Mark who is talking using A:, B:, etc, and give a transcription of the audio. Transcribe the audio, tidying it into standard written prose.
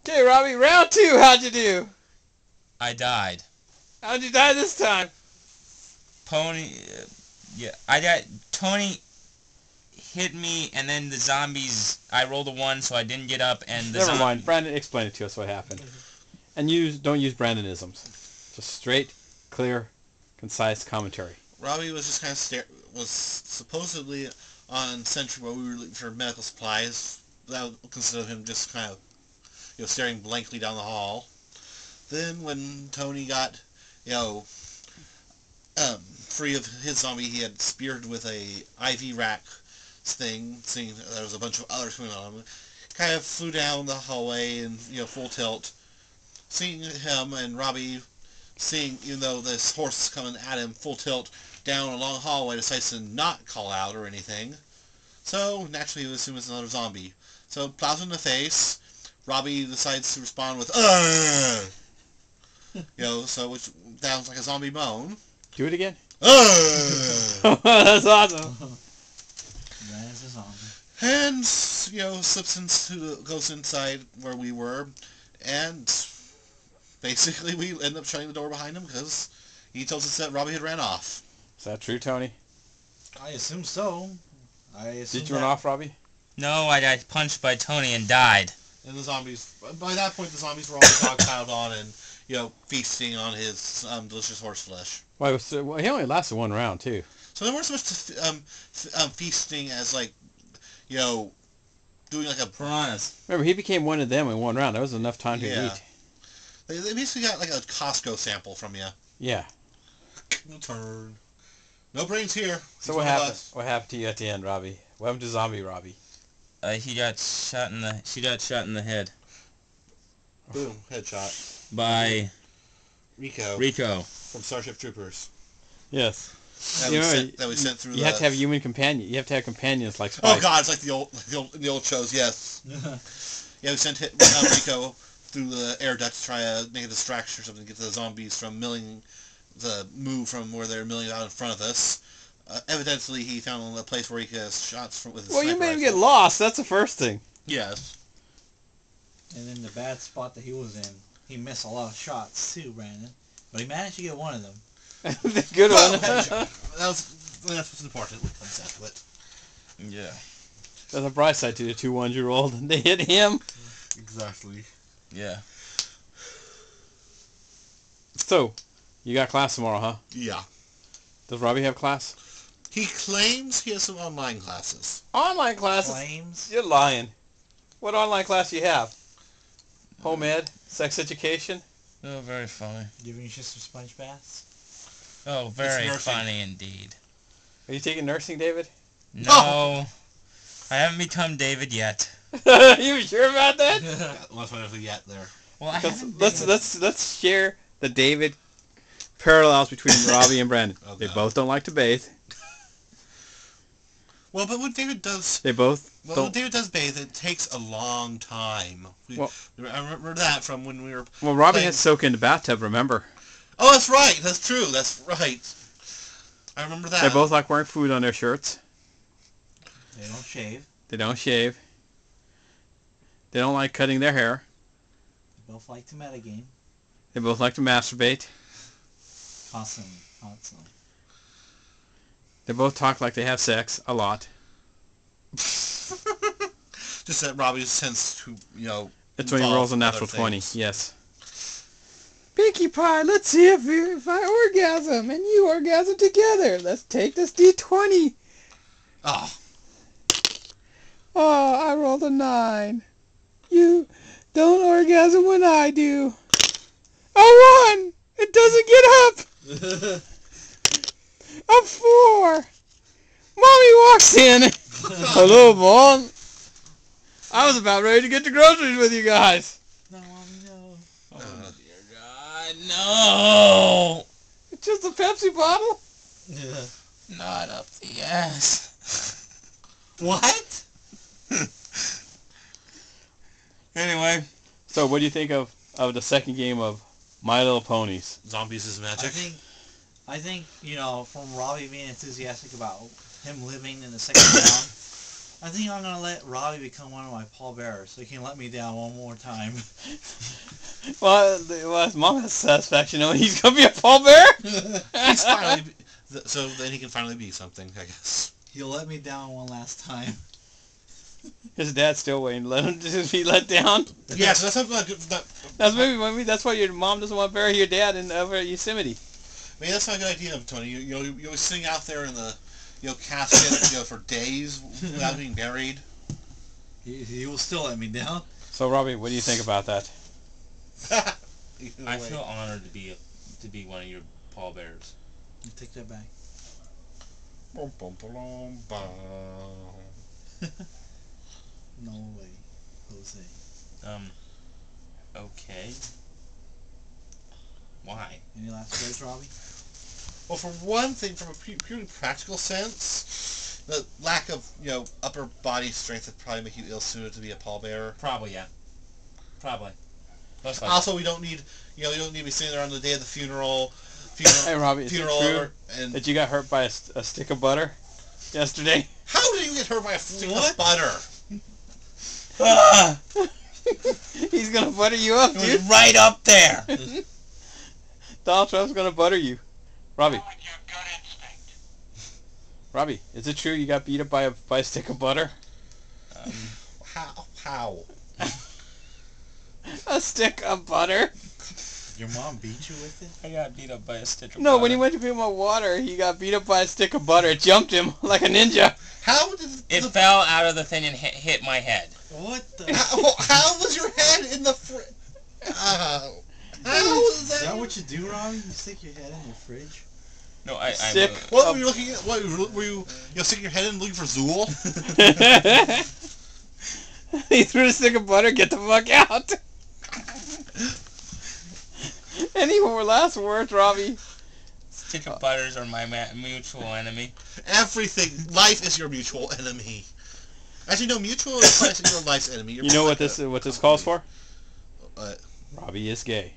A: Okay, Robbie, round 2. How'd you do?
B: I died.
A: How'd you die this time?
B: Tony hit me, and then the zombies, I rolled a 1, so I didn't get up, and the
A: Never mind. Brandon, explain it to us what happened. And don't use Brandonisms. Just straight, clear, concise commentary.
C: Robbie was just kind of was supposedly on sentry while we were looking for medical supplies. That would consider him just kind of, staring blankly down the hall. Then when Tony got, free of his zombie, he had speared with a IV rack thing, seeing there was a bunch of others coming on him. Kind of flew down the hallway in, full tilt. Seeing him and Robbie, even though this horse is coming at him full tilt down a long hallway, decides to not call out or anything. So, naturally, he would assume it's another zombie. So, plows in the face. Robbie decides to respond with, which sounds like a zombie moan.
A: Do it again.
C: That's
A: awesome.
D: That is a zombie.
C: And, goes inside where we were, and basically we end up shutting the door behind him because he told us that Robbie had ran off.
A: Is that true, Tony?
D: I assume so.
A: Did you run off, Robbie?
B: No, I got punched by Tony and died.
C: And the zombies, by that point, the zombies were all dogpiled on and, feasting on his delicious horse flesh.
A: Well, he only lasted 1 round, too.
C: So there weren't so much feasting as, doing like a
B: Piranhas.
A: Remember, he became one of them in 1 round. That was enough time to eat.
C: They basically got like a Costco sample from you.
A: Yeah.
C: No turn. No brains here.
A: So what happened? What happened to you at the end, Robbie? What happened to Zombie Robbie?
B: She got shot in the head.
C: Boom, headshot.
B: By Rico.
C: From Starship Troopers.
A: That
C: we sent through.
A: You have to have human companion. You have to have companions like Spike.
C: Oh God, it's like the old shows. Yes. We sent Rico through the air duct to try to make a distraction or something to get the zombies from move from where they're milling out in front of us. Evidently, he found a place where he could have shots with his
A: Well, you made him
C: rifle.
A: get lost. That's the first thing.
C: Yes.
D: And in the bad spot that he was in, he missed a lot of shots too, Brandon. But he managed to get one of them.
A: The good one.
C: That's what's important when it comes down to it.
B: Yeah.
A: There's a bright side to the 2 ones you rolled. They hit him.
C: Exactly.
B: Yeah.
A: So, you got class tomorrow, huh?
C: Yeah.
A: Does Robbie have class?
C: He claims he has some online classes.
A: Online classes?
D: Claims?
A: You're lying. What online class do you have? Home ed? Sex education?
B: Oh, very funny.
D: Giving you just some sponge baths?
B: Oh, very funny indeed.
A: Are you taking nursing, David?
B: No. I haven't become David yet.
A: You sure about that?
C: Let's wait for the yet there.
B: Well,
A: Let's share the David parallels between Robbie and Brandon.
C: Oh,
A: they
C: God.
A: both don't like to bathe.
C: Well, but when David does...
A: They both
C: when David does bathe, it takes a long time. I remember that from when we were...
A: Well, Robbie
C: playing...
A: had to soak in the bathtub, remember?
C: Oh, that's right. That's true. That's right. I remember that.
A: They both like wearing food on their shirts.
D: They don't shave.
A: They don't shave. They don't like cutting their hair.
D: They both like to metagame.
A: They both like to masturbate.
D: Constantly.
A: They both talk like they have sex a lot.
C: Just that Robbie tends to,
A: That's when he rolls a natural
C: other
A: 20.
C: things.
A: Yes. Pinkie Pie, let's see if I orgasm and you orgasm together. Let's take this D20.
C: Oh.
A: Oh, I rolled a 9. You don't orgasm when I do. A 1! It doesn't get up! A 4! Mommy walks in. Hello, Mom. I was about ready to get the groceries with you guys.
D: No, Mommy, no.
B: oh, dear God, no!
A: It's just a Pepsi bottle.
D: Yeah.
B: Not up the ass.
C: What?
B: Anyway.
A: So, what do you think of the second game of My Little Ponies?
C: Zombies is magic.
D: I think, from Robbie being enthusiastic about him living in the second round, I think I'm gonna let Robbie become one of my pallbearers so he can let me down one more time.
A: Well, his mom has satisfaction knowing he's gonna be a pallbearer.
C: He's finally, so then he can finally be something, I guess.
D: He'll let me down one last time.
A: His dad's still waiting to let him just be let down.
C: Yeah, so that's something
A: Maybe that's why your mom doesn't want to bury your dad over at Yosemite.
C: Maybe that's not a good idea, Tony. You always sitting out there in the casket for days without being buried.
D: He will still let me down.
A: So Robbie, what do you think about that?
B: I feel honored to be one of your pallbearers.
D: You take that back.
C: Bum, bum, bum, bum.
D: No way, Jose.
B: Okay. Why?
D: Any last words, Robbie?
C: Well, for one thing, from a purely practical sense, the lack of upper body strength would probably make you ill-suited to be a pallbearer.
B: Probably, yeah. Probably. Most likely.
C: Also, we don't need you don't need to be sitting there on the day of the funeral.
A: Hey Robbie, is it true
C: and
A: that you got hurt by a stick of butter yesterday?
C: How did you get hurt by a stick of butter?
A: He's gonna butter you up,
B: It
A: dude.
B: was right up there.
A: Donald Trump's gonna butter you. Robbie. Robbie, is it true you got beat up by a stick of butter?
C: How?
A: A stick of butter?
D: Your mom beat you with it?
B: I got beat up by a stick of butter.
A: No, when he went to pick up water, he got beat up by a stick of butter. It jumped him like a ninja.
C: How did
B: it fell out of the thing and hit my head.
D: What the?
C: How was your head in the how was that?
D: Is that what you do, Robbie? You stick your head in your fridge?
B: No,
A: Stick.
C: What were you looking at? What were you sticking your head in looking for Zool?
A: He threw a stick of butter. Get the fuck out. Any more last words, Robbie?
B: Stick of butters are my mutual enemy.
C: Everything. Life is your mutual enemy. Actually, no, mutual is your life's enemy.
A: You know what this calls for?
C: What?
A: Robbie is gay.